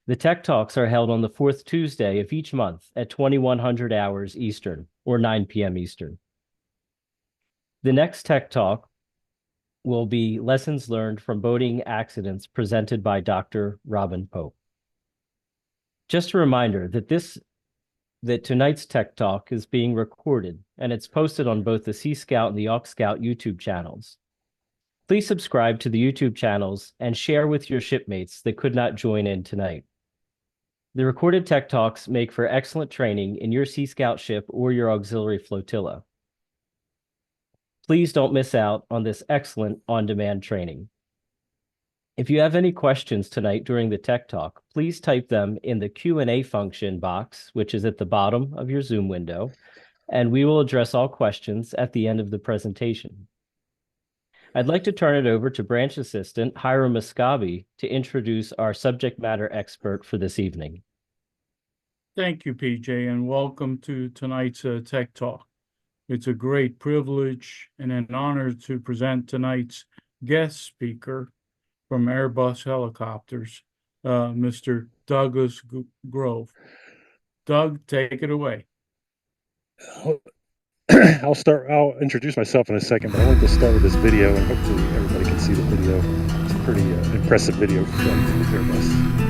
The Tech Talks are held on the fourth Tuesday of each month at 2100 hours Eastern or 9 p.m. Eastern. The next Tech Talk will be Lessons Learned from Boating Accidents presented by Dr. Robin Pope. Just a reminder that tonight's Tech Talk is being recorded and it's posted on both the Sea Scout and the AuxScout YouTube channels. Please subscribe to the YouTube channels and share with your shipmates that could not join in tonight. The recorded Tech Talks make for excellent training in your Sea Scout ship or your auxiliary flotilla. Please don't miss out on this excellent on-demand training. If you have any questions tonight during the Tech Talk, please type them in the Q&A function box, which is at the bottom of your Zoom window, and we will address all questions at the end of the presentation. I'd like to turn it over to Branch Assistant Hiram Muscabi to introduce our subject matter expert for this evening. Thank you, PJ, and welcome to tonight's Tech Talk. It's a great privilege and an honor to present tonight's guest speaker from Airbus Helicopters, Mr. Douglas Grove. Doug, take it away. I'll introduce myself in a second, but I want to start with this video, and hopefully everybody can see the video. It's a pretty impressive video from Airbus.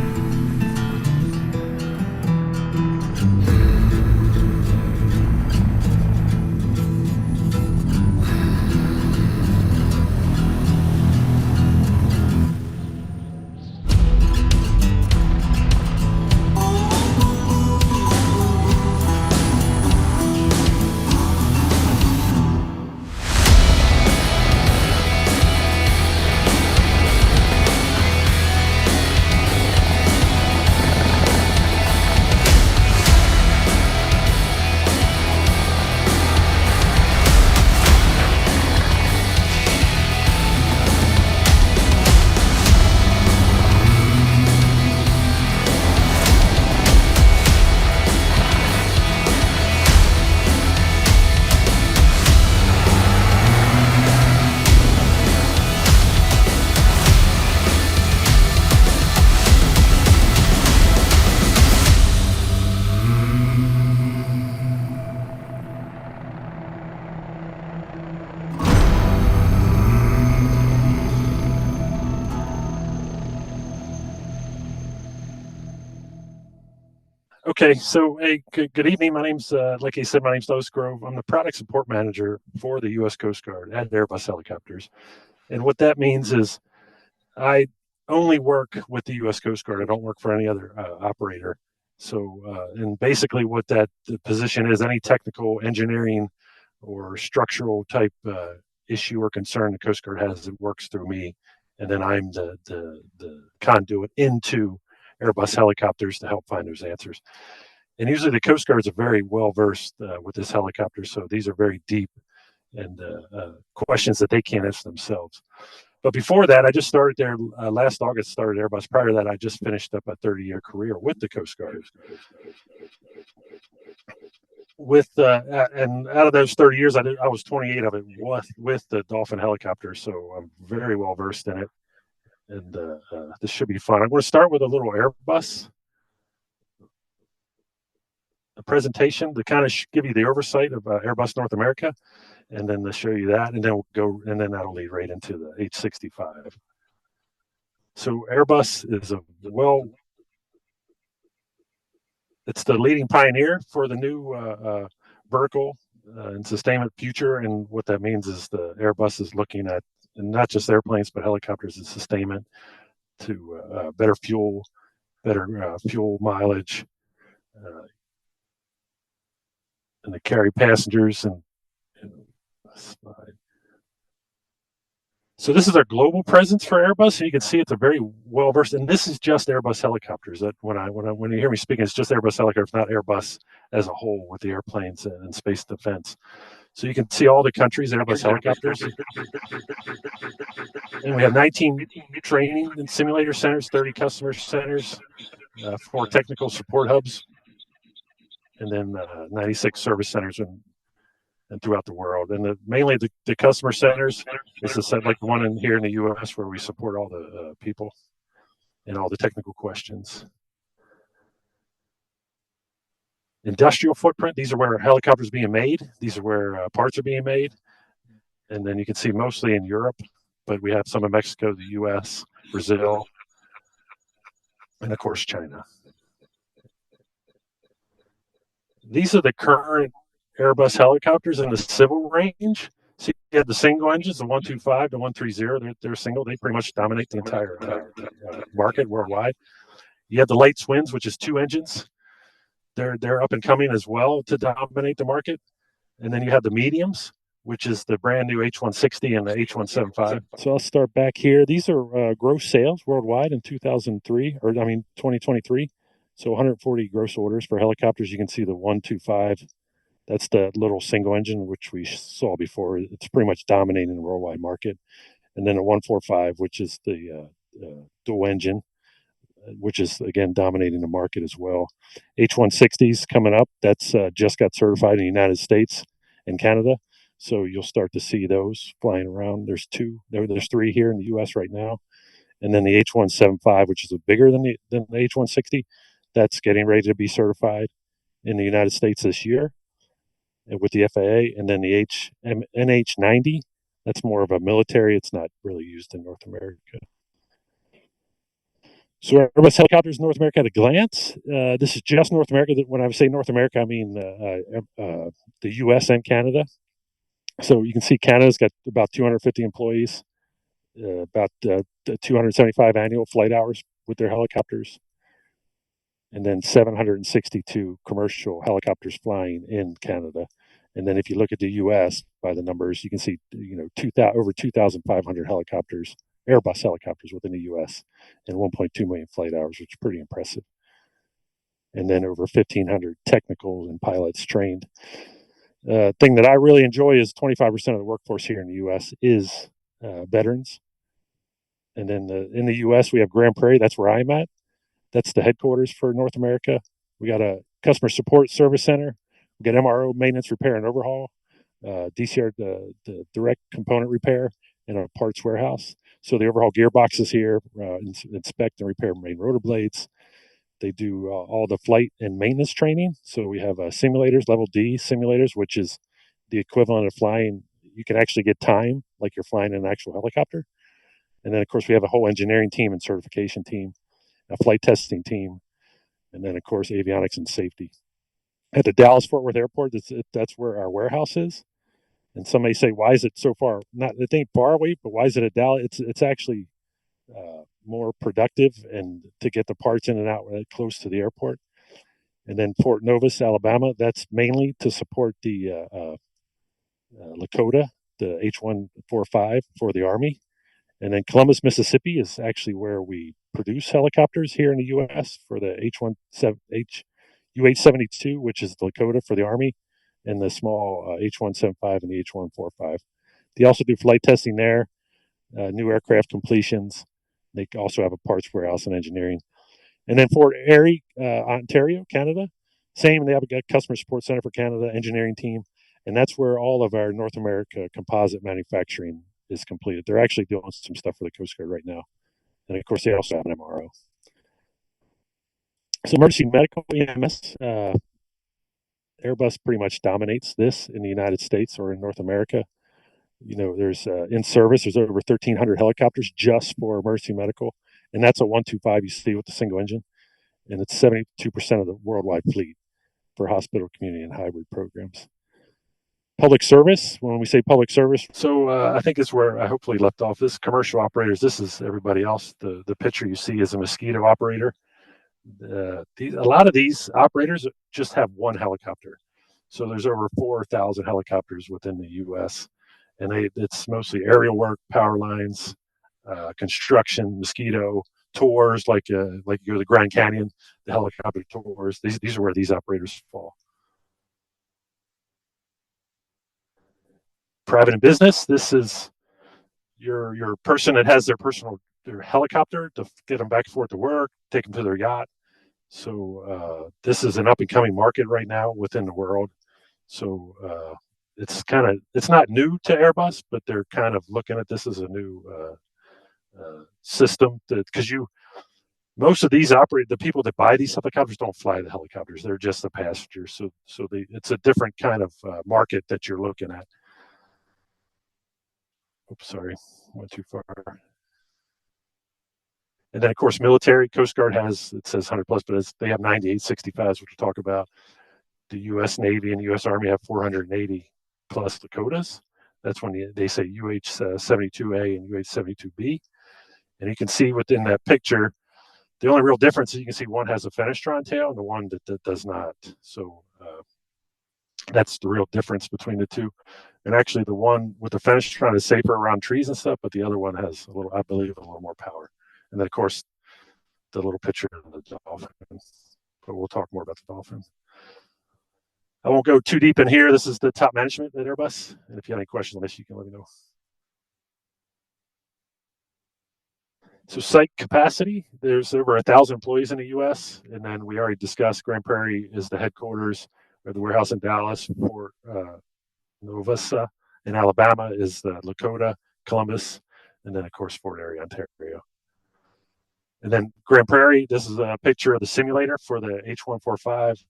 Okay, so hey, good evening. My name's, like he said, my name's Douglas Grove. I'm the product support manager for the U.S. Coast Guard at Airbus Helicopters. And what that means is I only work with the U.S. Coast Guard. I don't work for any other operator. So, and basically what the position is, any technical engineering or structural type issue or concern the Coast Guard has, it works through me. And then I'm the conduit into Airbus Helicopters to help find those answers. And usually the Coast Guards are very well versed with this helicopter, so these are very deep and questions that they can't answer themselves. But before that, I just started there last August, started Airbus. Prior to that, I just finished up a 30-year career with the Coast Guard. And out of those 30 years, I was 28 of it with the Dolphin helicopter, so I'm very well versed in it. And this should be fun. I'm going to start with a little Airbus presentation to kind of give you the oversight of Airbus North America, and then to show you that, and then we'll go, and then that'll lead right into the H-65. So Airbus is it's the leading pioneer for the new vertical and sustainment future, and what that means is the Airbus is looking at, and not just airplanes, but helicopters and sustainment to better fuel mileage, and to carry passengers. And slide. So this is our global presence for Airbus. So you can see it's a very well versed, and this is just Airbus helicopters. That when you hear me speaking, it's just Airbus helicopters, not Airbus as a whole with the airplanes and space defense. So you can see all the countries, Airbus helicopters. And we have 19 training and simulator centers, 30 customer centers, 4 technical support hubs, and then 96 service centers and throughout the world. And mainly the customer centers is like the one here in the U.S. where we support all the people and all the technical questions. Industrial footprint, these are where helicopters are being made. These are where parts are being made. And then you can see mostly in Europe, but we have some in Mexico, the US, Brazil, and of course, China. These are the current Airbus helicopters in the civil range. So you have the single engines, the 125, the 130, they're single. They pretty much dominate the entire market worldwide. You have the light twins, which is two engines. They're up and coming as well to dominate the market. And then you have the mediums, which is the brand new H-160 and the H-175. So I'll start back here. These are gross sales worldwide in 2023. So 140 gross orders for helicopters. You can see the 125. That's the little single engine, which we saw before. It's pretty much dominating the worldwide market. And then a 145, which is the dual engine, which is, again, dominating the market as well. H-160s coming up. That's just got certified in the United States and Canada. So you'll start to see those flying around. There's two. There's three here in the U.S. right now. And then the H-175, which is bigger than the H-160, that's getting ready to be certified in the United States this year with the FAA. And then the NH-90, that's more of a military. It's not really used in North America. So Airbus Helicopters North America at a glance. This is just North America. When I say North America, I mean the U.S. and Canada. So you can see Canada's got about 250 employees, about 275 annual flight hours with their helicopters, and then 762 commercial helicopters flying in Canada. And then if you look at the U.S. by the numbers, you can see over 2,500 helicopters, Airbus helicopters within the U.S. and 1.2 million flight hours, which is pretty impressive. And then over 1,500 technicals and pilots trained. Thing that I really enjoy is 25% of the workforce here in the U.S. is veterans. And then in the U.S., we have Grand Prairie. That's where I'm at. That's the headquarters for North America. We got a customer support service center. We got MRO, maintenance, repair, and overhaul. DCR, the direct component repair, and a parts warehouse. So they overhaul gearboxes here, inspect and repair main rotor blades. They do all the flight and maintenance training. So we have simulators, level D simulators, which is the equivalent of flying. You can actually get time like you're flying an actual helicopter. And then, of course, we have a whole engineering team and certification team, a flight testing team, and then, of course, avionics and safety. At the Dallas-Fort Worth Airport, that's where our warehouse is. And some may say, why is it so far? It ain't far away, but why is it at Dallas? It's actually more productive and to get the parts in and out close to the airport. And then Fort Novus, Alabama, that's mainly to support the Lakota, the H-145 for the Army. And then Columbus, Mississippi is actually where we produce helicopters here in the U.S. for the UH-72, which is the Lakota for the Army, and the small H-175 and the H-145. They also do flight testing there, new aircraft completions. They also have a parts warehouse and engineering. And then Fort Erie, Ontario, Canada, same. They have a customer support center for Canada, engineering team, and that's where all of our North America composite manufacturing is completed. They're actually doing some stuff for the Coast Guard right now. And of course, they also have an MRO. So emergency medical EMS, Airbus pretty much dominates this in the United States or in North America. There's in service, there's over 1,300 helicopters just for emergency medical. And that's a 125 you see with the single engine. And it's 72% of the worldwide fleet for hospital, community, and hybrid programs. Public service, when we say public service. So I think it's where I hopefully left off. This commercial operators, this is everybody else. The picture you see is a Mosquito operator. A lot of these operators just have one helicopter. So there's over 4,000 helicopters within the U.S. And it's mostly aerial work, power lines, construction, Mosquito, tours like you go to the Grand Canyon, the helicopter tours. These are where these operators fall. Private and business. This is your person that has their helicopter to get them back and forth to work, take them to their yacht. So this is an up and coming market right now within the world. So it's not new to Airbus, but they're kind of looking at this as a new system because most of these operate, the people that buy these helicopters don't fly the helicopters. They're just the passengers. So it's a different kind of market that you're looking at. Oops, sorry, went too far. And then, of course, military, Coast Guard has, it says 100 plus, but they have 9865s, which we'll talk about. The U.S. Navy and U.S. Army have 480 plus Lakotas. That's when they say UH-72A and UH-72B. And you can see within that picture, the only real difference is you can see one has a fenestron tail and the one that does not. So that's the real difference between the two. And actually, the one with the fenestron is safer around trees and stuff, but the other one has a little, I believe, a little more power. And then, of course, the little picture of the dolphin. But we'll talk more about the dolphin. I won't go too deep in here. This is the top management at Airbus. And if you have any questions on this, you can let me know. So site capacity, there's over 1,000 employees in the U.S. And then we already discussed Grand Prairie is the headquarters. We have the warehouse in Dallas. Fort Novassa in Alabama is the Lakota, Columbus, and then, of course, Fort Erie, Ontario. And then Grand Prairie, this is a picture of the simulator for the H-145.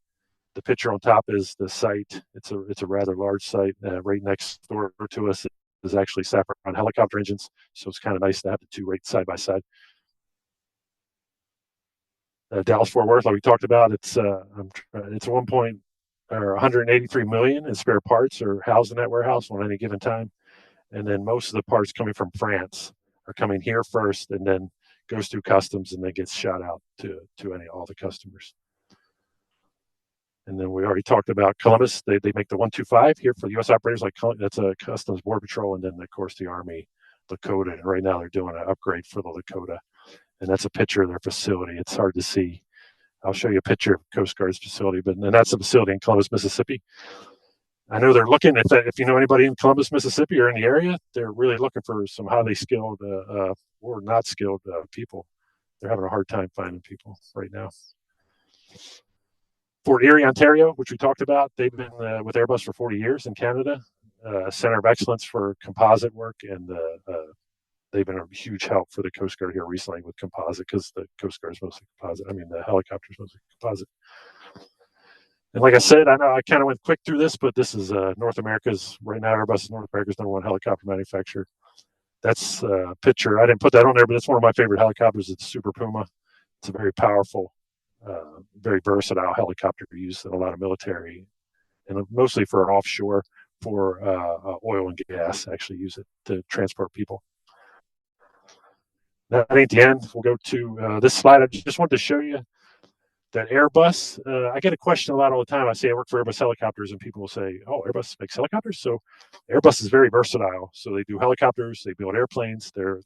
The picture on top is the site. It's a rather large site. Right next door to us is actually Safran helicopter engines, so it's kind of nice to have the two right side by side. Dallas Fort Worth, like we talked about, it's 183 million in spare parts are housed in that warehouse on any given time, and then most of the parts coming from France are coming here first, and then goes through customs, and then gets shot out to all the customers. And then we already talked about Columbus. They make the 125 here for the U.S. operators, like that's a Customs Border Patrol, and then of course the Army Lakota. And right now they're doing an upgrade for the Lakota, and that's a picture of their facility. It's hard to see. I'll show you a picture of Coast Guard's facility, and that's a facility in Columbus, Mississippi. I know they're looking at that. If you know anybody in Columbus, Mississippi, or in the area, they're really looking for some highly skilled or not skilled people. They're having a hard time finding people right now. Fort Erie, Ontario, which we talked about, they've been with Airbus for 40 years in Canada, Center of Excellence for composite work, and they've been a huge help for the Coast Guard here recently with composite, because the Coast Guard is mostly composite. I mean, the helicopter is mostly composite. And like I said, I know I kind of went quick through this, but this is North America's, right now, Airbus is North America's #1 helicopter manufacturer. That's a picture. I didn't put that on there, but it's one of my favorite helicopters. It's Super Puma. It's a very powerful, very versatile helicopter used in a lot of military, and mostly for offshore, for oil and gas. Actually use it to transport people. That ain't the end. We'll go to this slide. I just wanted to show you that Airbus, I get a question a lot all the time. I say I work for Airbus Helicopters, and people will say, oh, Airbus makes helicopters? So Airbus is very versatile. So they do helicopters, they build airplanes, they're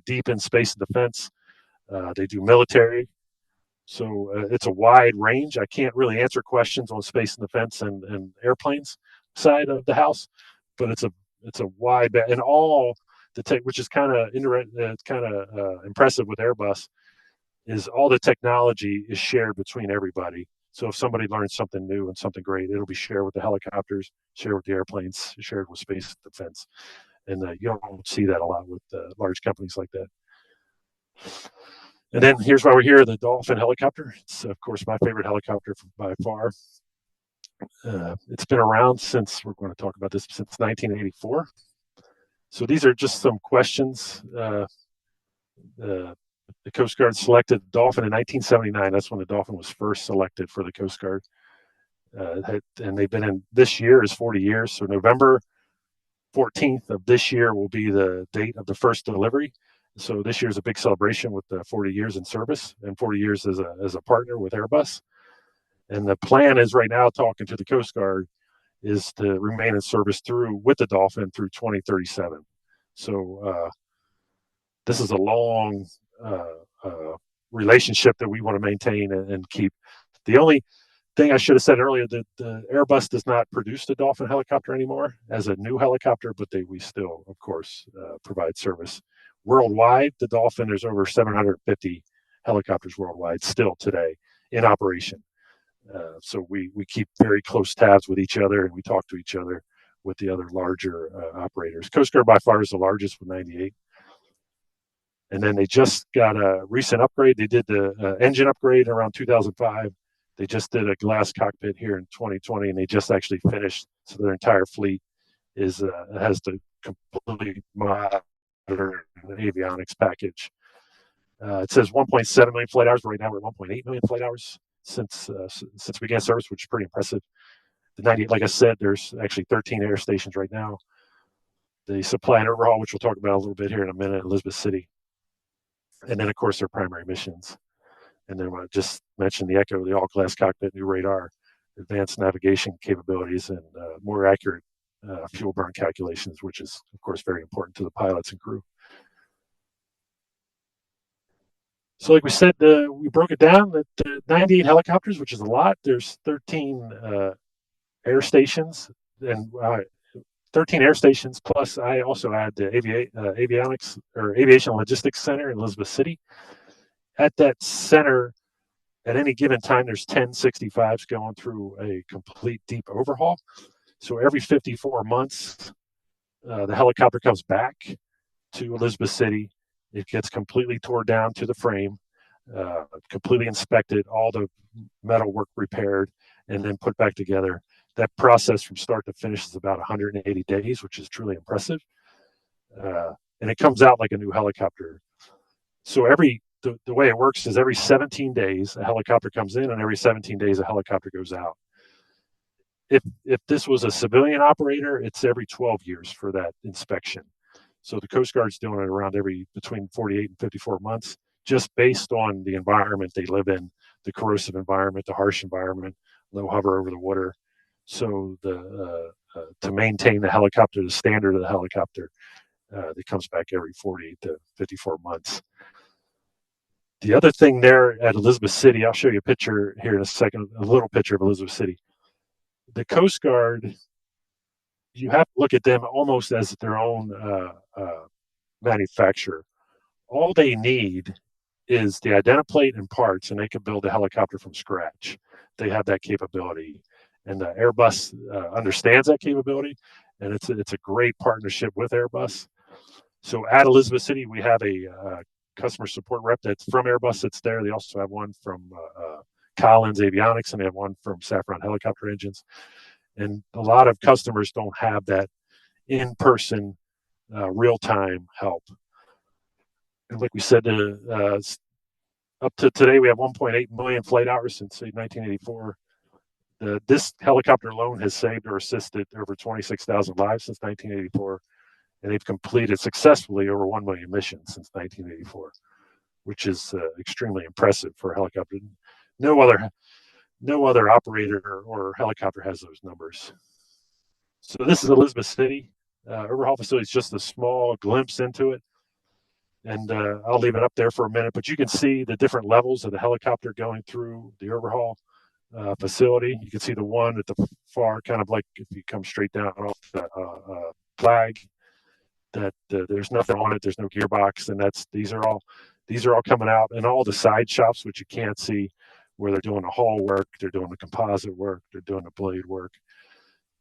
deep in space and defense. They do military. So it's a wide range. I can't really answer questions on space and defense and airplanes side of the house, but it's a wide, and all the tech, which is kind of impressive with Airbus, is all the technology is shared between everybody. So if somebody learns something new and something great, it'll be shared with the helicopters, shared with the airplanes, shared with space defense. And you don't see that a lot with large companies like that. And then here's why we're here, the Dolphin helicopter. It's, of course, my favorite helicopter by far. It's been around since, we're going to talk about this, since 1984. So these are just some questions. The Coast Guard selected the Dolphin in 1979. That's when the Dolphin was first selected for the Coast Guard. And they've been in, this year is 40 years. So November 14th of this year will be the date of the first delivery. So this year is a big celebration with the 40 years in service and 40 years as a partner with Airbus. And the plan is right now, talking to the Coast Guard, is to remain in service with the Dolphin through 2037. So this is a long relationship that we want to maintain and keep. The only thing I should have said earlier, that the Airbus does not produce the Dolphin helicopter anymore as a new helicopter, but we still, of course, provide service. Worldwide, the Dolphin, there's over 750 helicopters worldwide still today in operation. So we keep very close tabs with each other, and we talk to each other with the other larger operators. Coast Guard by far is the largest with 98. And then they just got a recent upgrade. They did the engine upgrade around 2005. They just did a glass cockpit here in 2020, and they just actually finished. So their entire fleet has the completely modern avionics package. It says 1.7 million flight hours. Right now we're at 1.8 million flight hours since we began service, which is pretty impressive. The 98, like I said, there's actually 13 air stations right now. They supply an overhaul, which we'll talk about a little bit here in a minute, Elizabeth City. And then, of course, their primary missions. And then I just mentioned the Echo, the all-glass cockpit, new radar, advanced navigation capabilities, and more accurate fuel burn calculations, which is, of course, very important to the pilots and crew. So like we said, we broke it down that 98 helicopters, which is a lot. There's 13 air stations, and 13 air stations, plus I also add the avionics or aviation logistics center in Elizabeth City. At that center, at any given time, there's 10 65s going through a complete deep overhaul. So every 54 months, the helicopter comes back to Elizabeth City. It gets completely torn down to the frame, completely inspected, all the metal work repaired, and then put back together. That process from start to finish is about 180 days, which is truly impressive. And it comes out like a new helicopter. So the way it works is every 17 days, a helicopter comes in, and every 17 days, a helicopter goes out. If this was a civilian operator, it's every 12 years for that inspection. So the Coast Guard's doing it around between 48 and 54 months, just based on the environment they live in, the corrosive environment, the harsh environment, low hover over the water. So to maintain the helicopter, the standard of the helicopter, it comes back every 48 to 54 months. The other thing there at Elizabeth City, I'll show you a picture here in a second, a little picture of Elizabeth City. The Coast Guard, you have to look at them almost as their own manufacturer. All they need is the identiplate and parts, and they can build a helicopter from scratch. They have that capability, and the Airbus understands that capability, and it's a great partnership with Airbus. So at Elizabeth City, we have a customer support rep that's from Airbus that's there. They also have one from Collins Avionics, and they have one from Safran Helicopter Engines. And a lot of customers don't have that in-person, real-time help. And like we said, up to today, we have 1.8 million flight hours since 1984. This helicopter alone has saved or assisted over 26,000 lives since 1984. And they've completed successfully over 1 million missions since 1984, which is extremely impressive for a helicopter. No other operator or helicopter has those numbers. So this is Elizabeth City. Overhaul facility is just a small glimpse into it. And I'll leave it up there for a minute, but you can see the different levels of the helicopter going through the overhaul facility. You can see the one at the far, kind of like if you come straight down off the flag, that there's nothing on it. There's no gearbox, and these are all coming out, and all the side shops, which you can't see, where they're doing the hull work, they're doing the composite work, they're doing the blade work.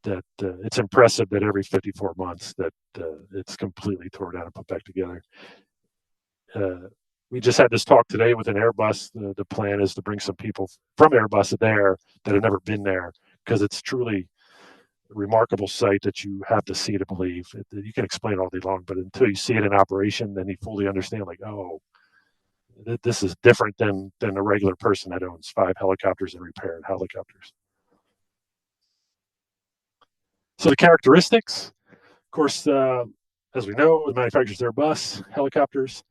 That it's impressive that every 54 months that it's completely torn down and put back together. We just had this talk today with an Airbus. The plan is to bring some people from Airbus there that have never been there, because it's truly a remarkable site that you have to see to believe. You can explain all day long, but until you see it in operation, then you fully understand, like, oh, this is different than a regular person that owns 5 helicopters and repaired helicopters. So the characteristics, of course, as we know, the manufacturer's Airbus helicopters.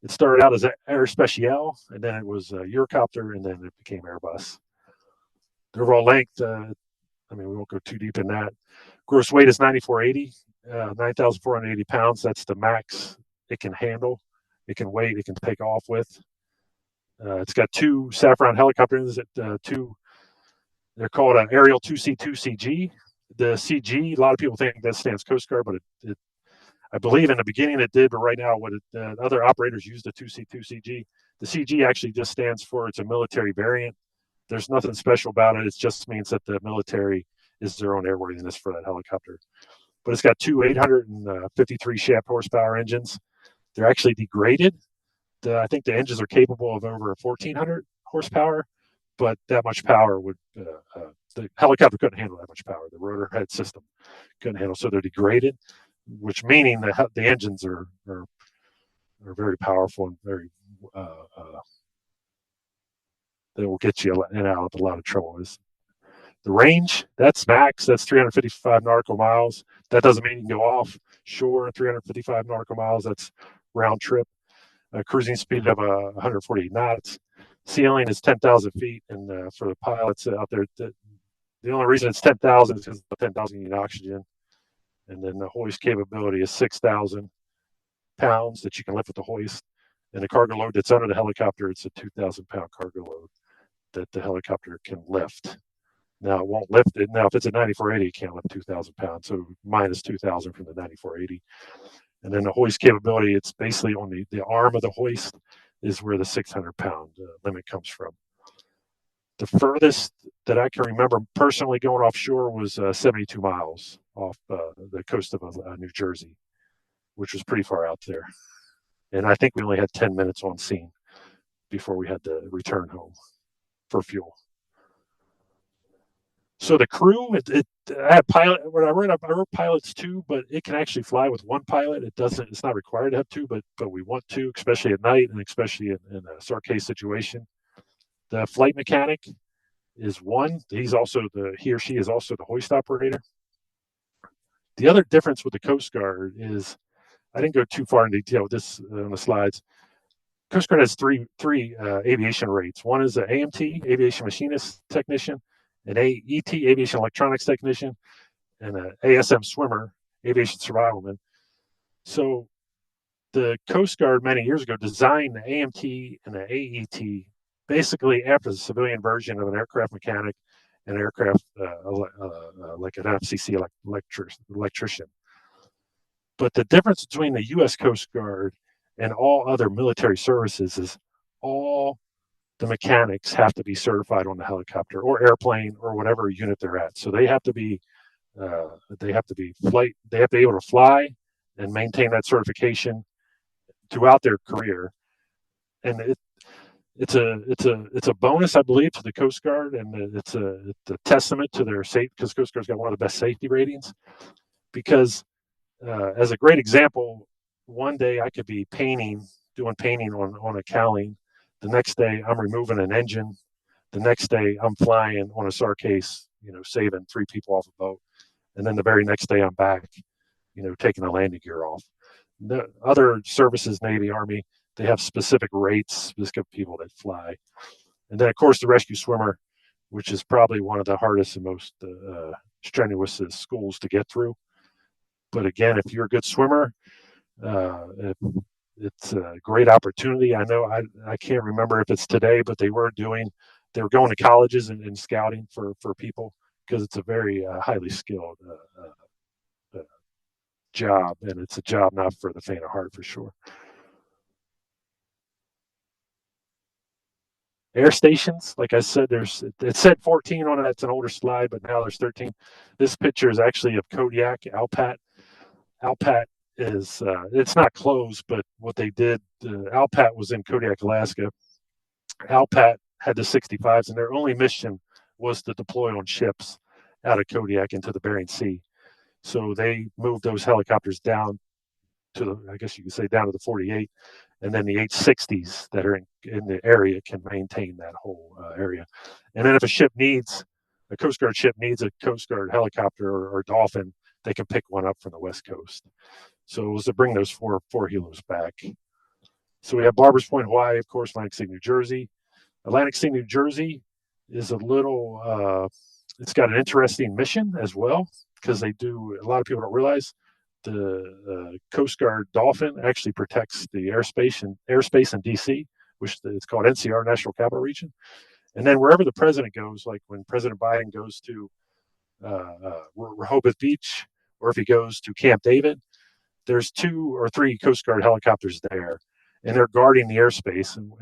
It started out as Air Speciale, and then it was Eurocopter, and then it became Airbus. The overall length, we won't go too deep in that. Gross weight is 9,480, 9,480 pounds. That's the max it can handle. It can weigh, it can take off with. It's got 2 Safran helicopters. They're called an aerial 2C2CG. The CG, a lot of people think that stands Coast Guard, but I believe in the beginning it did, but right now other operators use the 2C2CG. The CG actually just stands for, it's a military variant. There's nothing special about it. It just means that the military is their own airworthiness for that helicopter. But it's got 2 853 shaft horsepower engines. They're actually degraded. I think the engines are capable of over 1,400 horsepower, but that much power would the helicopter couldn't handle that much power. The rotor head system couldn't handle, so they're degraded, which meaning the engines are very powerful and very they will get you in and out of a lot of trouble. Is the range, that's max, that's 355 nautical miles. That doesn't mean you can go offshore 355 nautical miles. That's round trip. Cruising speed of 148 knots. Ceiling is 10,000 feet, and for the pilots out there, the only reason it's 10,000 is because 10,000 you need oxygen. And then the hoist capability is 6,000 pounds that you can lift with the hoist. And the cargo load that's under the helicopter, it's a 2,000 pound cargo load that the helicopter can lift. Now it won't lift it. Now if it's a 9480, it can't lift 2,000 pounds, so minus 2,000 from the 9480. And then the hoist capability, it's basically on the arm of the hoist is where the 600 pound limit comes from. The furthest that I can remember personally going offshore was 72 miles off the coast of New Jersey, which was pretty far out there. And I think we only had 10 minutes on scene before we had to return home for fuel. So the crew, I had pilot. When I wrote pilots too, but it can actually fly with one pilot. It's not required to have two, but we want to, especially at night and especially in a SAR case situation. The flight mechanic is one. He or she is also the hoist operator. The other difference with the Coast Guard is, I didn't go too far in detail with this on the slides. Coast Guard has three aviation rates. One is an AMT, aviation machinist technician, an AET, aviation electronics technician, and an ASM swimmer, aviation survivalman. So the Coast Guard many years ago designed the AMT and the AET basically after the civilian version of an aircraft mechanic and aircraft like an FCC electrician. But the difference between the U.S. Coast Guard and all other military services is all the mechanics have to be certified on the helicopter or airplane or whatever unit they're at. So they have to be able to fly and maintain that certification throughout their career. And it's a bonus, I believe, to the Coast Guard, and it's a testament to their safety, because Coast Guard's got one of the best safety ratings. Because as a great example, one day I could be doing painting on a cowling. The next day I'm removing an engine. The next day I'm flying on a SAR case, saving 3 people off a boat. And then the very next day I'm back, taking the landing gear off. The other services, Navy, Army, they have specific rates, specific people that fly. And then, of course, the rescue swimmer, which is probably one of the hardest and most strenuous schools to get through. But again, if you're a good swimmer, it's a great opportunity. I know I can't remember if it's today, but they were going to colleges and scouting for people, because it's a very highly skilled job, and it's a job not for the faint of heart, for sure. Air stations, like I said, it said 14 on it. It's an older slide, but now there's 13. This picture is actually of Kodiak Alpat. Alpat is it's not closed, but what they did, Alpat was in Kodiak, Alaska. Alpat had the 65s, and their only mission was to deploy on ships out of Kodiak into the Bering Sea. So they moved those helicopters down to I guess you could say down to the 48, and then the H-60s that are in the area can maintain that whole area. And then if a Coast Guard ship needs a Coast Guard helicopter or Dolphin, they can pick one up from the West Coast. So it was to bring those four helos back. So we have Barbers Point, Hawaii, of course, Atlantic City, New Jersey. Atlantic City, New Jersey is it's got an interesting mission as well, because a lot of people don't realize the Coast Guard Dolphin actually protects the airspace in DC, which it's called NCR, National Capital Region. And then wherever the president goes, like when President Biden goes to Rehoboth Beach, or if he goes to Camp David, there's 2 or 3 Coast Guard helicopters there, and they're guarding the airspace. And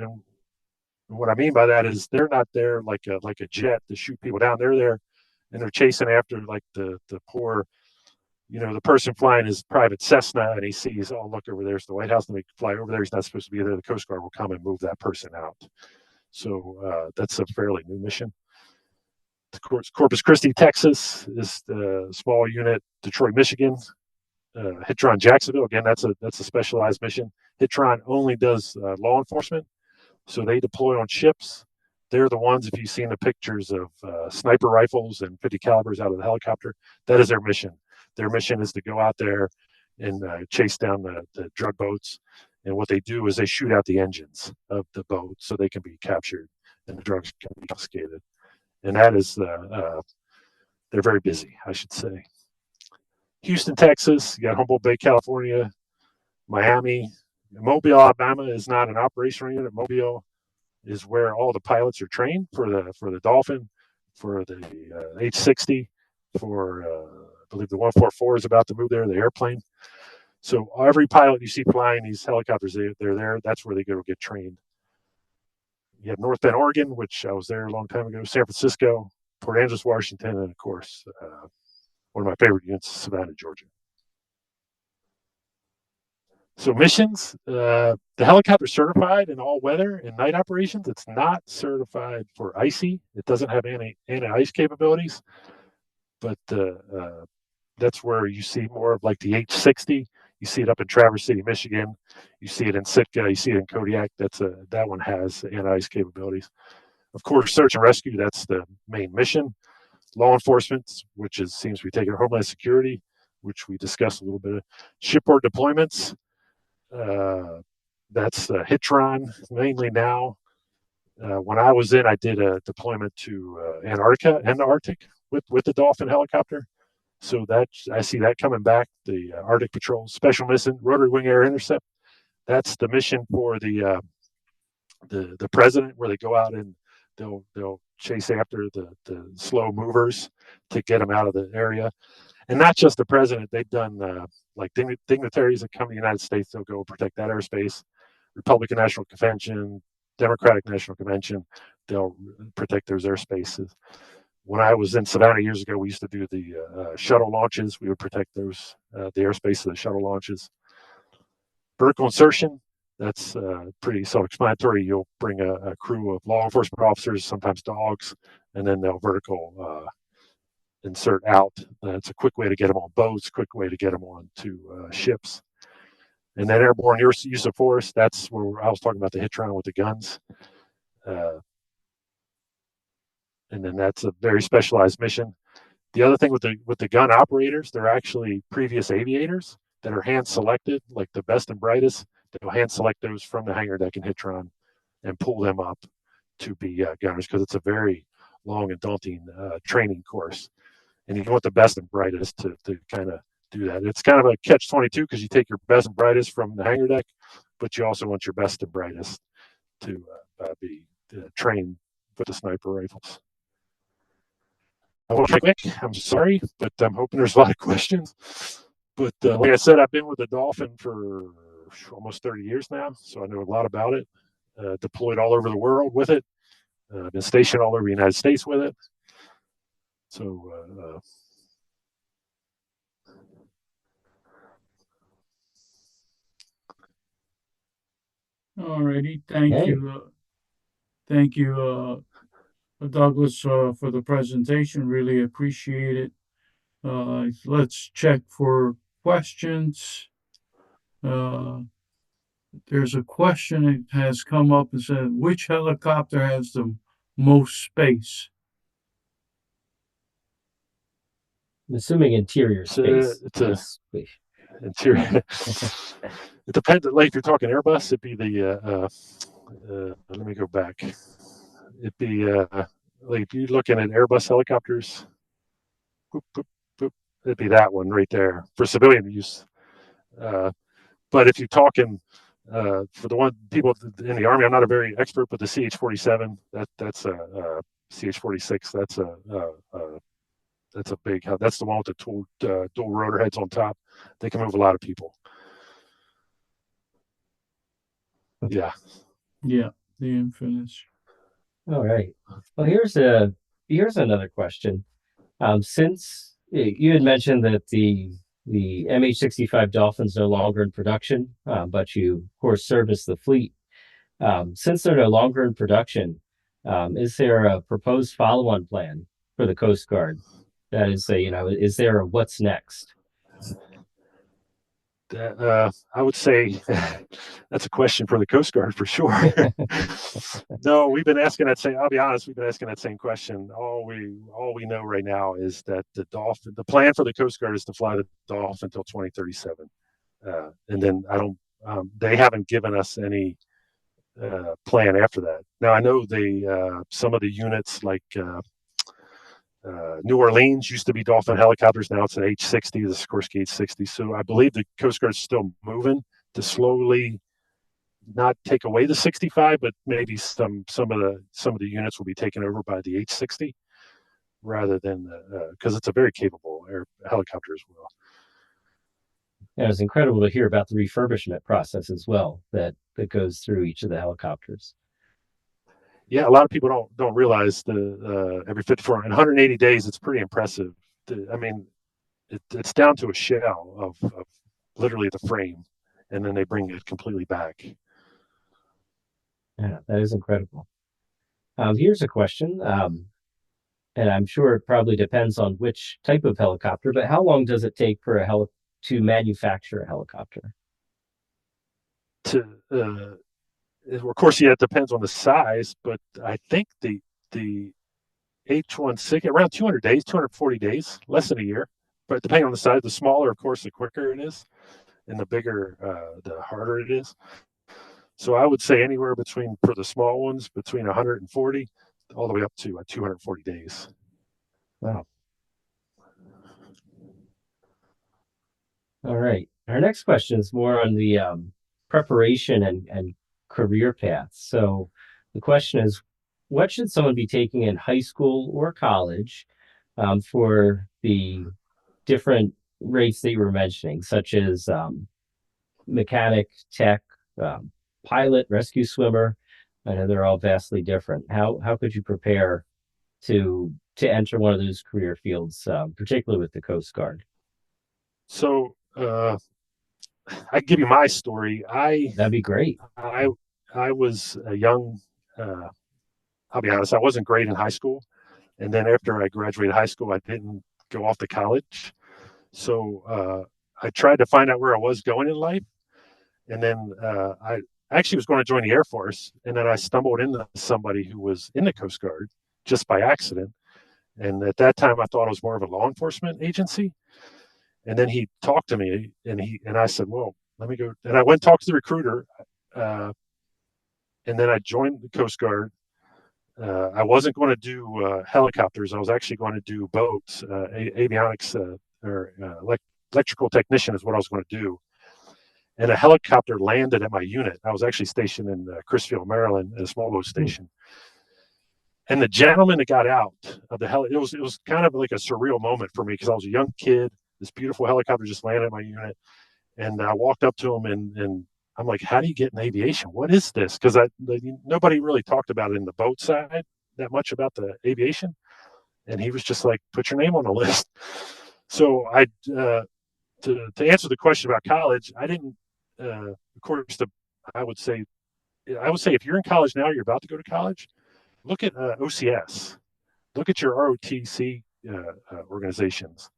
what I mean by that is they're not there like a jet to shoot people down. They're there, and they're chasing after like the poor the person flying his private Cessna and he sees, oh, look, over there's the White House, and they fly over there. He's not supposed to be there. The Coast Guard will come and move that person out. So that's a fairly new mission. Corpus Christi, Texas is the small unit. Detroit, Michigan. Hitron, Jacksonville. Again, that's a specialized mission. Hitron only does law enforcement, so they deploy on ships. They're the ones, if you've seen the pictures of sniper rifles and 50 calibers out of the helicopter, that is their mission. Their mission is to go out there and chase down the drug boats. And what they do is they shoot out the engines of the boat so they can be captured and the drugs can be confiscated. And that is, they're very busy, I should say. Houston, Texas, you got Humboldt Bay, California, Miami. Mobile, Alabama is not an operational unit. Mobile is where all the pilots are trained for the Dolphin, for the H-60, for I believe the 144 is about to move there, the airplane. So every pilot you see flying these helicopters, they're there. That's where they go to get trained. You have North Bend, Oregon, which I was there a long time ago, San Francisco, Port Angeles, Washington, and of course, one of my favorite units, Savannah, Georgia. So missions, the helicopter is certified in all weather and night operations. It's not certified for icy. It doesn't have anti-ice capabilities, but that's where you see more of like the H-60. You see it up in Traverse City, Michigan. You see it in Sitka. You see it in Kodiak. That one has anti-ice capabilities. Of course, search and rescue, that's the main mission. Law enforcement, which seems to be taking Homeland Security, which we discussed a little bit. Shipboard deployments, that's Hitron mainly now. When I was I did a deployment to Antarctica and the Arctic with the Dolphin helicopter. So I see that coming back. The Arctic Patrol Special Mission Rotary Wing Air Intercept. That's the mission for the president, where they go out and they'll chase after the slow movers to get them out of the area. And not just the president. They've done like dignitaries that come to the United States. They'll go protect that airspace. Republican National Convention, Democratic National Convention. They'll protect those airspaces. When I was in Savannah years ago, we used to do the shuttle launches. We would protect the airspace of the shuttle launches. Vertical insertion, that's pretty self-explanatory. You'll bring a crew of law enforcement officers, sometimes dogs, and then they'll vertical insert out. It's a quick way to get them on boats, quick way to get them onto ships. And then airborne use of force, that's where I was talking about the Hitron with the guns. And then that's a very specialized mission. The other thing with the gun operators, they're actually previous aviators that are hand selected, like the best and brightest. They'll hand select those from the hangar deck in Hitron and pull them up to be gunners, because it's a very long and daunting training course. And you want the best and brightest to kind of do that. It's kind of a catch-22, because you take your best and brightest from the hangar deck, but you also want your best and brightest to be trained with the sniper rifles. I will be quick. I'm sorry, but I'm hoping there's a lot of questions. But like I said, I've been with the Dolphin for almost 30 years now, so I know a lot about it. Deployed all over the world with it. Been stationed all over the United States with it. So all righty. Thank you. Thank you, Douglas, for the presentation. Really appreciate it. Let's check for questions. There's a question that has come up and said, which helicopter has the most space? I'm assuming interior space. It's interior. It depends. Like if you're talking Airbus, it'd be the. Let me go back. It'd be like if you're looking at Airbus helicopters. Boop, boop, boop, it'd be that one right there for civilian use. But if you're talking for the one people in the Army, I'm not a very expert, but the CH-47, that's a CH-46. That's a big. That's the one with the dual rotor heads on top. They can move a lot of people. Yeah. Yeah, the Infinite. All right. Well, here's another question. Since you had mentioned that the The MH-65 Dolphin's no longer in production, but you, of course, service the fleet. Since they're no longer in production, is there a proposed follow-on plan for the Coast Guard? That is, is there a what's next? I would say that's a question for the Coast Guard for sure. No, we've been asking that same. I'll be honest, we've been asking that same question. All we know right now is that the plan for the Coast Guard is to fly the Dolphin until 2037, and then I don't. They haven't given us any plan after that. Now I know some of the units like New Orleans used to be Dolphin helicopters. Now it's an H-60, the Sikorsky H-60. So I believe the Coast Guard's still moving to slowly not take away the 65, but maybe some of the units will be taken over by the H-60 rather than because it's a very capable helicopter as well. And it was incredible to hear about the refurbishment process as well that goes through each of the helicopters. Yeah, a lot of people don't realize the every 54 and 180 days. It's pretty impressive. I mean, it's down to a shell of literally the frame, and then they bring it completely back. Yeah, that is incredible. Here's a question, and I'm sure it probably depends on which type of helicopter, but how long does it take for to manufacture a helicopter? Of course, yeah, it depends on the size, but I think the H-16 around 200 days, 240 days, less than a year. But depending on the size, the smaller, of course, the quicker it is, and the bigger, the harder it is. So I would say anywhere for the small ones, between 140 all the way up to 240 days. Wow. All right. Our next question is more on the preparation and career paths. So the question is, what should someone be taking in high school or college for the different rates that you were mentioning, such as mechanic, tech, pilot, rescue swimmer? I know they're all vastly different. How could you prepare to enter one of those career fields, particularly with the Coast Guard? So I give you my story. That'd be great. I was a young. I'll be honest. I wasn't great in high school, and then after I graduated high school, I didn't go off to college. So I tried to find out where I was going in life, and then I actually was going to join the Air Force, and then I stumbled into somebody who was in the Coast Guard just by accident. And at that time, I thought it was more of a law enforcement agency. And then he talked to me, and I said, "Well, let me go." And I went and talked to the recruiter, and then I joined the Coast Guard. I wasn't going to do helicopters. I was actually going to do boats, avionics, or electrical technician is what I was going to do. And a helicopter landed at my unit. I was actually stationed in Crisfield, Maryland, at a small boat station. And the gentleman that got out of the it was kind of like a surreal moment for me because I was a young kid. This beautiful helicopter just landed at my unit, and I walked up to him and I'm like, "How do you get in aviation? What is this?" Because nobody really talked about it in the boat side that much about the aviation, and he was just like, "Put your name on the list." So to answer the question about college, I didn't. Of course, I would say if you're in college now, you're about to go to college, look at OCS, look at your ROTC organizations.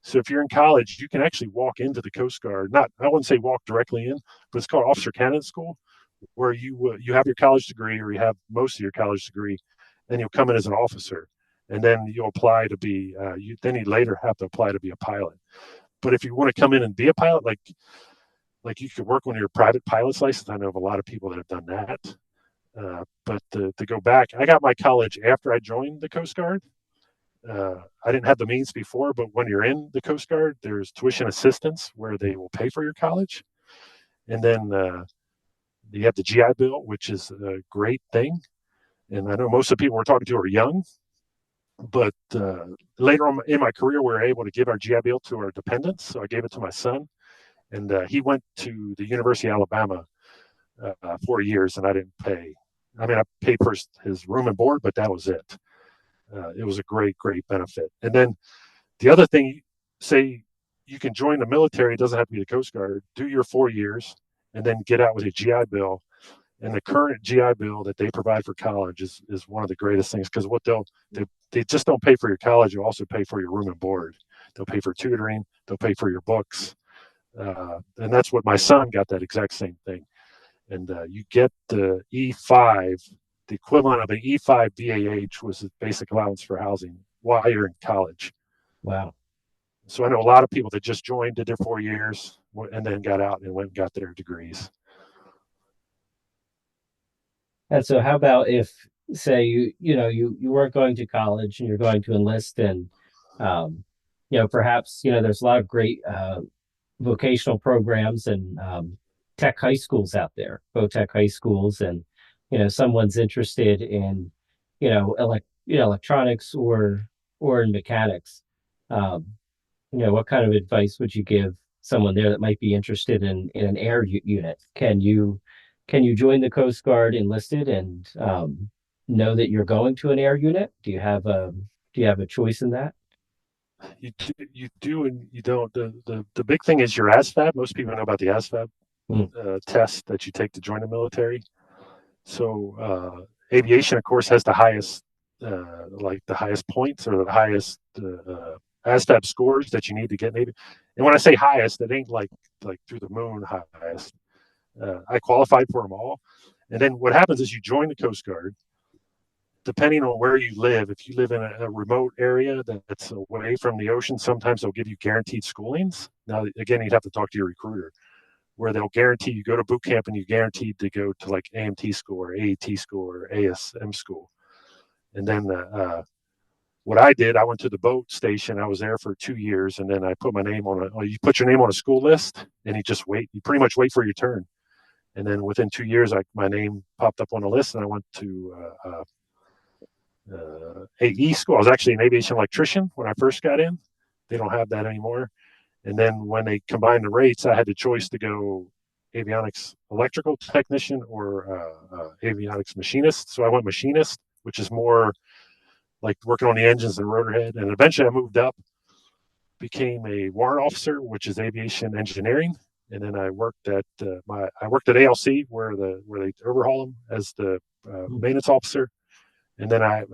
So if you're in college, you can actually walk into the Coast Guard. I wouldn't say walk directly in, but it's called Officer Candidate School, where you have your college degree or you have most of your college degree, and you'll come in as an officer, and then you'll apply to be. Then you later have to apply to be a pilot. But if you want to come in and be a pilot, like you could work on your private pilot's license. I know of a lot of people that have done that. But to go back, I got my college after I joined the Coast Guard. I didn't have the means before, but when you're in the Coast Guard, there's tuition assistance where they will pay for your college. And then you have the GI Bill, which is a great thing. And I know most of the people we're talking to are young, but later on in my career, we were able to give our GI Bill to our dependents. So I gave it to my son, and he went to the University of Alabama 4 years, and I didn't pay. I mean, I paid for his room and board, but that was it. It was a great, great benefit. And then the other thing, say you can join the military. It doesn't have to be the Coast Guard. Do your 4 years, and then get out with a GI Bill. And the current GI Bill that they provide for college is one of the greatest things, because what they just don't pay for your college. You also pay for your room and board. They'll pay for tutoring. They'll pay for your books. And that's what my son got, that exact same thing. And you get the E5, the equivalent of an E5 BAH was the basic allowance for housing while you're in college. Wow. So I know a lot of people that just joined, did their 4 years, and then got out and went and got their degrees. And so how about if, say, you weren't going to college and you're going to enlist, and perhaps there's a lot of great vocational programs and tech high schools out there, tech high schools, and someone's interested in electronics or in mechanics. What kind of advice would you give someone there that might be interested in an air unit? Can you join the Coast Guard enlisted and know that you're going to an air unit? Do you have a choice in that? You do and you don't. The big thing is your ASVAB. Most people know about the ASVAB test that you take to join the military. So aviation, of course, has the highest points, or the highest ASVAB scores that you need to get Navy. And when I say highest, it ain't like through the moon highest. I qualified for them all. And then what happens is you join the Coast Guard. Depending on where you live, if you live in a remote area that's away from the ocean, sometimes they'll give you guaranteed schoolings. Now, again, you'd have to talk to your recruiter, where they'll guarantee you go to boot camp and you're guaranteed to go to like AMT school or AAT school or ASM school. And then what I did, I went to the boat station. I was there for 2 years, and then I put my name on you put your name on a school list, and you just wait. You pretty much wait for your turn. And then within 2 years, my name popped up on the list, and I went to AE school. I was actually an aviation electrician when I first got in. They don't have that anymore. And then when they combined the rates, I had the choice to go avionics electrical technician or avionics machinist. So I went machinist, which is more like working on the engines and rotor head. And eventually I moved up, became a warrant officer, which is aviation engineering. And then I worked at ALC, where they overhaul them, as the maintenance officer. And then I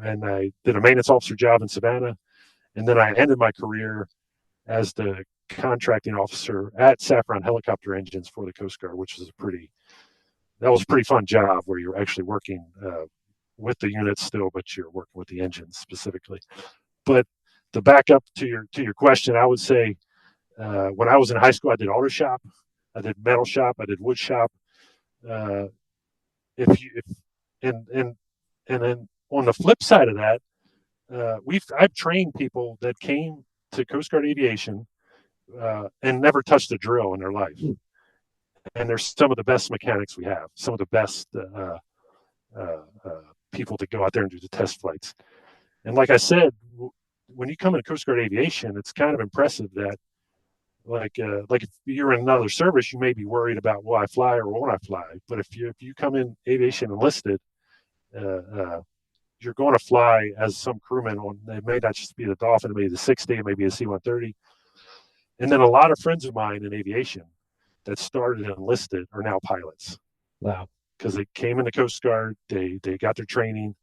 did a maintenance officer job in Savannah. And then I ended my career as the contracting officer at Saffron Helicopter Engines for the Coast Guard, which was a pretty fun job, where you're actually working with the units still, but you're working with the engines specifically. But to back up to your question, I would say when I was in high school, I did auto shop, I did metal shop, I did wood shop. And then on the flip side of that, I've trained people that came to Coast Guard Aviation and never touched a drill in their life. And they're some of the best mechanics we have, some of the best people to go out there and do the test flights. And like I said, when you come into Coast Guard Aviation, it's kind of impressive that, like if you're in another service, you may be worried about, will I fly or won't I fly? But if you come in aviation enlisted, you're going to fly as some crewman on. It may not just be the Dolphin, it may be the 60, it may be a C-130. And then a lot of friends of mine in aviation that started and enlisted are now pilots. Wow. Because they came in the Coast Guard, they got their training,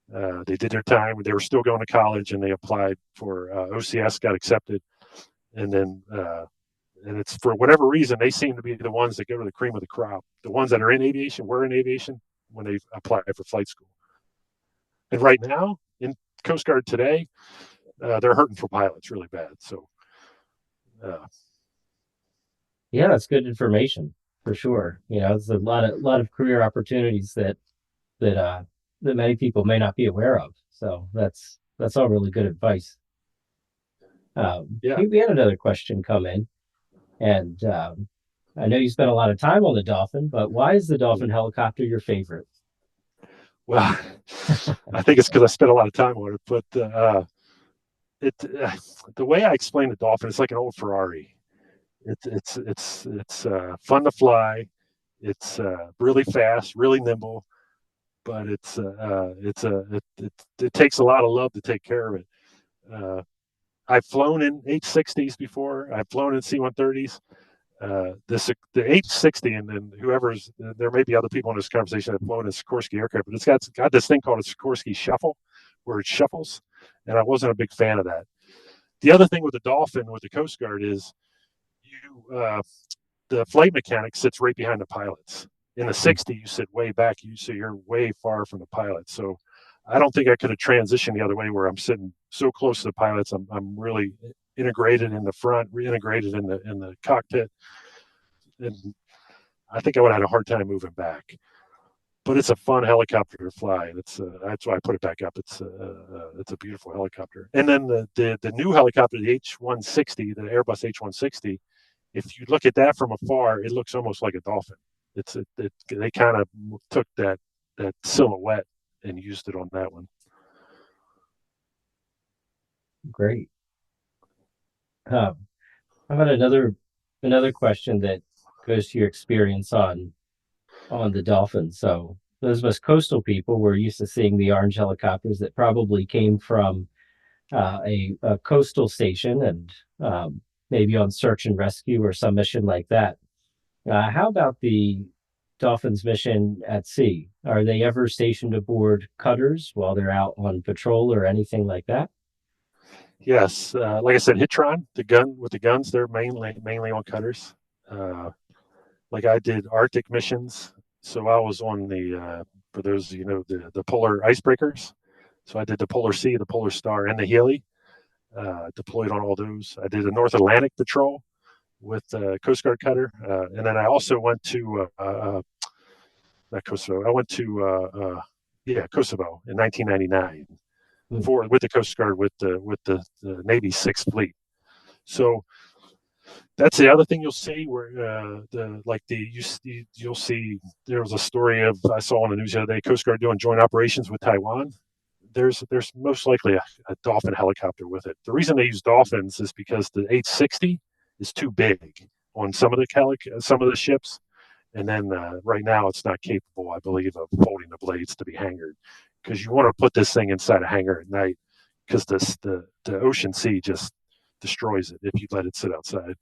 they did their time, they were still going to college, and they applied for OCS, got accepted. And then, and it's for whatever reason, they seem to be the ones that go to the cream of the crop. The ones that are in aviation, were in aviation when they apply for flight school. And right now, in Coast Guard today, they're hurting for pilots really bad. So, yeah, that's good information for sure. It's a lot of career opportunities that many people may not be aware of. So that's all really good advice. Yeah. We had another question come in, and I know you spent a lot of time on the Dolphin, but why is the Dolphin helicopter your favorite? Well, I think it's because I spent a lot of time on it, but the way I explain the Dolphin, it's like an old Ferrari. It's fun to fly. It's really fast, really nimble, but it takes a lot of love to take care of it. I've flown in H-60s before. I've flown in C-130s. The H-60, and then whoever's, there may be other people in this conversation that have flown a Sikorsky aircraft, but it's got this thing called a Sikorsky shuffle, where it shuffles, and I wasn't a big fan of that. The other thing with the Dolphin, with the Coast Guard, is the flight mechanic sits right behind the pilots. In the 60, you sit way back, so you're way far from the pilot. So I don't think I could have transitioned the other way, where I'm sitting so close to the pilots. I'm really integrated in the front, reintegrated in the cockpit, and I think I would have had a hard time moving back. But it's a fun helicopter to fly, and that's why I put it back up. It's a beautiful helicopter. And then the new helicopter, the H-160, the Airbus H-160. If you look at that from afar, it looks almost like a Dolphin. They kind of took that silhouette and used it on that one. Great. How about another question that goes to your experience on the Dolphin? So those of us coastal people, we're used to seeing the orange helicopters that probably came from a coastal station and maybe on search and rescue or some mission like that. How about the Dolphins mission at sea? Are they ever stationed aboard cutters while they're out on patrol or anything like that? Yes, like I said, Hitron, the guns, they're mainly on cutters. Like I did Arctic missions, so I was on for those the polar icebreakers. So I did the Polar Sea, the Polar Star, and the Healy. Deployed on all those. I did a North Atlantic patrol with Coast Guard cutter, and then I also went to not Kosovo. I went to Kosovo in 1999 with the Coast Guard with the Navy Sixth Fleet. So that's the other thing you'll see, where you'll see there was a story I saw on the news the other day, Coast Guard doing joint operations with Taiwan. There's most likely a Dolphin helicopter with it. The reason they use Dolphins is because the H-60 is too big on some of the ships, and then right now it's not capable, I believe, of folding the blades to be hangared, because you want to put this thing inside a hangar at night, because the ocean sea just destroys it if you let it sit outside.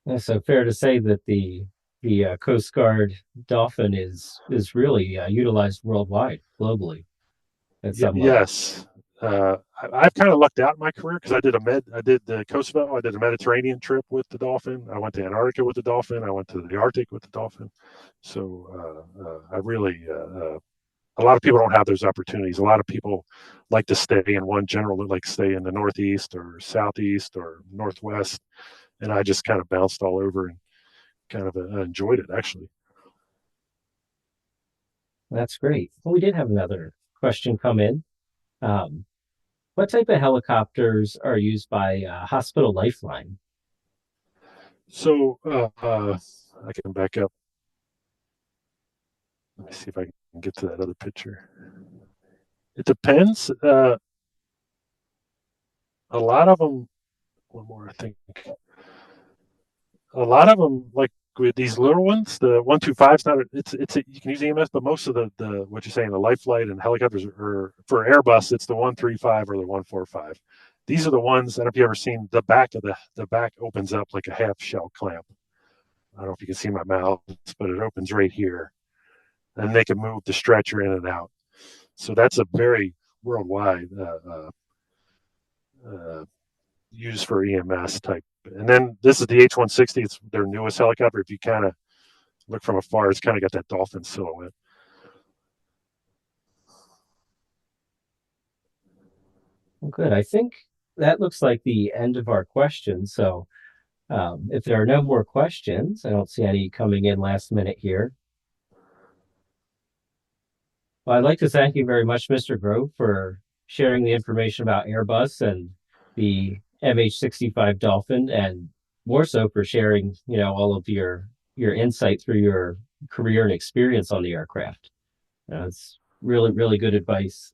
Yeah, so fair to say that the Coast Guard Dolphin is really utilized worldwide, globally, at some level. Yes. I've kind of lucked out in my career, because I did the Kosovo, I did a Mediterranean trip with the Dolphin. I went to Antarctica with the Dolphin. I went to the Arctic with the Dolphin. So I really, a lot of people don't have those opportunities. A lot of people like to stay in one general, like stay in the Northeast or Southeast or Northwest. And I just kind of bounced all over and kind of enjoyed it, actually. That's great. Well, we did have another question come in. What type of helicopters are used by Hospital Lifeline? So I can back up. Let me see if I can get to that other picture. It depends. A lot of them, one more, I think. A lot of them, like with these little ones, the 125's not. You can use EMS, but most of the what you're saying, the life flight and helicopters are for Airbus. It's the 135 or the 145. These are the ones. I don't know if you ever seen the back of the back opens up like a half shell clamp. I don't know if you can see my mouth, but it opens right here, and they can move the stretcher in and out. So that's a very worldwide used for EMS type. And then this is the H-160. It's their newest helicopter. If you kind of look from afar, it's kind of got that Dolphin silhouette. Well, good. I think that looks like the end of our questions. So if there are no more questions, I don't see any coming in last minute here. Well, I'd like to thank you very much, Mr. Grove, for sharing the information about Airbus and the MH-65 Dolphin, and more so for sharing, all of your insight through your career and experience on the aircraft. It's really, really good advice.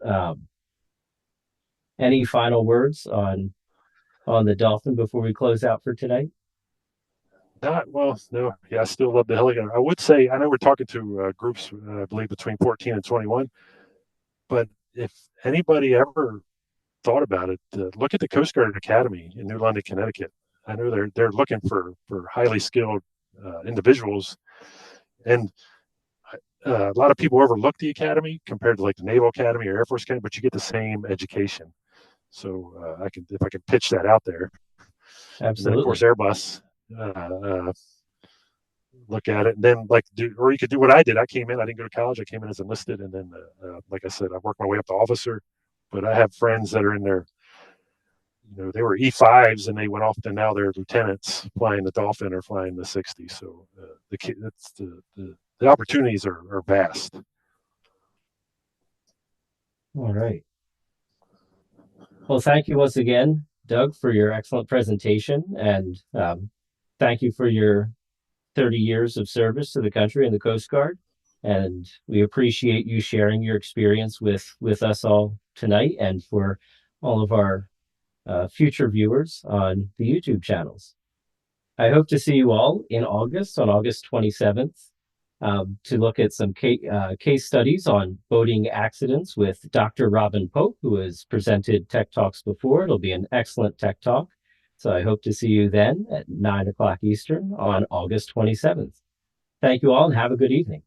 Any final words on the Dolphin before we close out for tonight? No. Yeah, I still love the helicopter. I would say, I know we're talking to groups, I believe, between 14 and 21, but if anybody ever thought about it, look at the Coast Guard Academy in New London, Connecticut. I know they're looking for highly skilled individuals, and a lot of people overlook the academy compared to like the Naval Academy or Air Force Academy, but you get the same education. So if I can pitch that out there. Absolutely. And then of course Airbus, look at it, and then or you could do what I did. I came in, I didn't go to college. I came in as enlisted, and then like I said, I worked my way up to officer. But I have friends that are in their, they were E5s and they went off, and now they're lieutenants flying the Dolphin or flying the 60. So the opportunities are vast. All right. Well, thank you once again, Doug, for your excellent presentation, and thank you for your 30 years of service to the country and the Coast Guard. And we appreciate you sharing your experience with us all tonight, and for all of our future viewers on the YouTube channels. I hope to see you all in August, on August 27th, to look at some case studies on boating accidents with Dr. Robin Pope, who has presented Tech Talks before. It'll be an excellent Tech Talk. So I hope to see you then at 9 o'clock Eastern on August 27th. Thank you all and have a good evening.